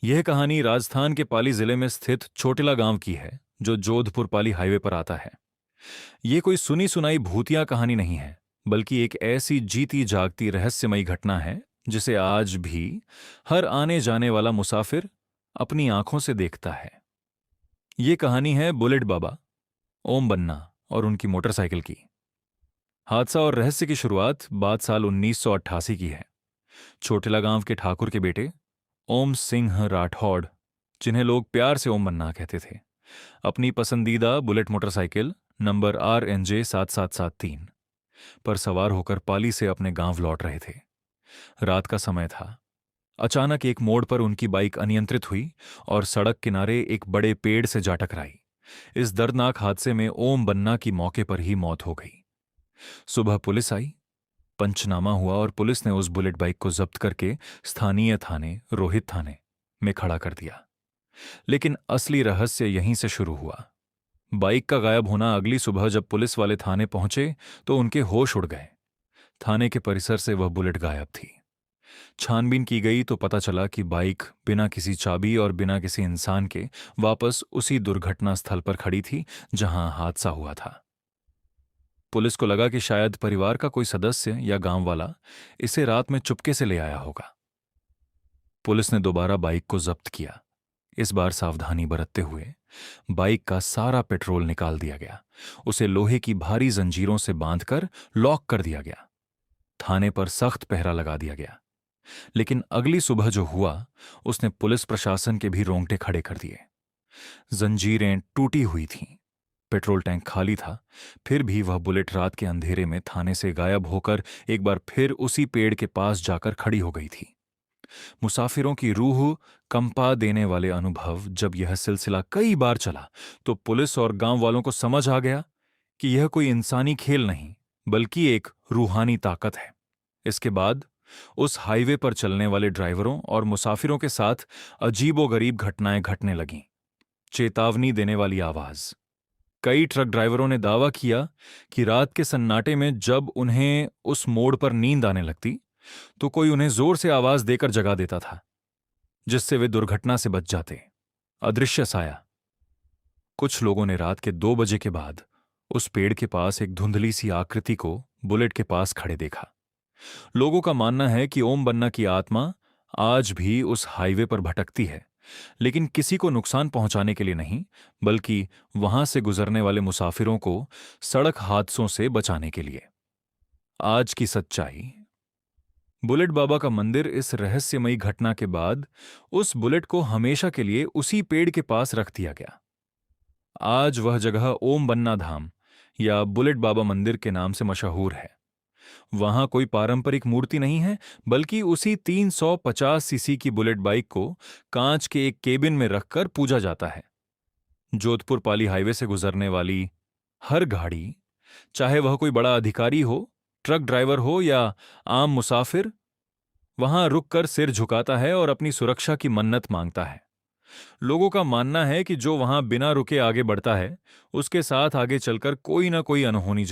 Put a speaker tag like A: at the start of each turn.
A: यह कहानी राजस्थान के पाली जिले में स्थित छोटिला गांव की है, जो जोधपुर पाली हाईवे पर आता है। ये कोई सुनी सुनाई भूतिया कहानी नहीं है, बल्कि एक ऐसी जीती जागती रहस्यमयी घटना है जिसे आज भी हर आने जाने वाला मुसाफिर अपनी आंखों से देखता है। ये कहानी है बुलेट बाबा, ओम बन्ना और उनकी मोटरसाइकिल की। हादसा और रहस्य की शुरुआत बात साल 1988 की है। छोटिला गांव के ठाकुर के बेटे ओम सिंह राठौड़, जिन्हें लोग प्यार से ओम बन्ना कहते थे, अपनी पसंदीदा बुलेट मोटरसाइकिल नंबर RNJ 7773 पर सवार होकर पाली से अपने गांव लौट रहे थे। रात का समय था। अचानक एक मोड़ पर उनकी बाइक अनियंत्रित हुई और सड़क किनारे एक बड़े पेड़ से जा टकराई। इस दर्दनाक हादसे में ओम बन्ना की मौके पर ही मौत हो गई। सुबह पुलिस आई, पंचनामा हुआ और पुलिस ने उस बुलेट बाइक को जब्त करके स्थानीय थाने रोहित थाने में खड़ा कर दिया। लेकिन असली रहस्य यहीं से शुरू हुआ। बाइक का गायब होना। अगली सुबह जब पुलिस वाले थाने पहुंचे तो उनके होश उड़ गए। थाने के परिसर से वह बुलेट गायब थी। छानबीन की गई तो पता चला कि बाइक बिना किसी चाबी और बिना किसी इंसान के वापस उसी दुर्घटना स्थल पर खड़ी थी जहां हादसा हुआ था। पुलिस को लगा कि शायद परिवार का कोई सदस्य या गांव वाला इसे रात में चुपके से ले आया होगा। पुलिस ने दोबारा बाइक को जब्त किया। इस बार सावधानी बरतते हुए बाइक का सारा पेट्रोल निकाल दिया गया। उसे लोहे की भारी जंजीरों से बांधकर लॉक कर दिया गया। थाने पर सख्त पहरा लगा दिया गया। लेकिन अगली सुबह जो हुआ, उसने पुलिस प्रशासन के भी रोंगटे खड़े कर दिए। जंजीरें टूटी हुई थीं, पेट्रोल टैंक खाली था, फिर भी वह बुलेट रात के अंधेरे में थाने से गायब होकर एक बार फिर उसी पेड़ के पास जाकर खड़ी हो गई थी। मुसाफिरों की रूह कंपा देने वाले अनुभव। जब यह सिलसिला कई बार चला तो पुलिस और गांव वालों को समझ आ गया कि यह कोई इंसानी खेल नहीं, बल्कि एक रूहानी ताकत है। इसके बाद उस हाईवे पर चलने वाले ड्राइवरों और मुसाफिरों के साथ अजीबोगरीब घटनाएं घटने लगीं। चेतावनी देने वाली आवाज। कई ट्रक ड्राइवरों ने दावा किया कि रात के सन्नाटे में जब उन्हें उस मोड़ पर नींद आने लगती तो कोई उन्हें जोर से आवाज देकर जगा देता था, जिससे वे दुर्घटना से बच जाते। अदृश्य साया। कुछ लोगों ने रात के 2 बजे के बाद उस पेड़ के पास एक धुंधली सी आकृति को बुलेट के पास खड़े देखा। लोगों का मानना है कि ओम बन्ना की आत्मा आज भी उस हाईवे पर भटकती है, लेकिन किसी को नुकसान पहुंचाने के लिए नहीं, बल्कि वहां से गुजरने वाले मुसाफिरों को सड़क हादसों से बचाने के लिए। आज की सच्चाई। बुलेट बाबा का मंदिर इस रहस्यमयी घटना के बाद उस बुलेट को हमेशा के लिए उसी पेड़ के पास रख दिया गया। आज वह जगह ओम बन्ना धाम या बुलेट बाबा मंदिर के नाम से मशहूर है। वहां कोई पारंपरिक मूर्ति नहीं है, बल्कि उसी 350 सीसी की बुलेट बाइक को कांच के एक केबिन में रखकर पूजा जाता है। जोधपुर पाली हाईवे से गुजरने वाली हर गाड़ी, चाहे वह कोई बड़ा अधिकारी हो, ट्रक ड्राइवर हो या आम मुसाफिर, वहां रुककर सिर झुकाता है और अपनी सुरक्षा की मन्नत मांगता है। लोगों का मानना है कि जो वहां बिना रुके आगे बढ़ता है, उसके साथ आगे चलकर कोई ना कोई अनहोनी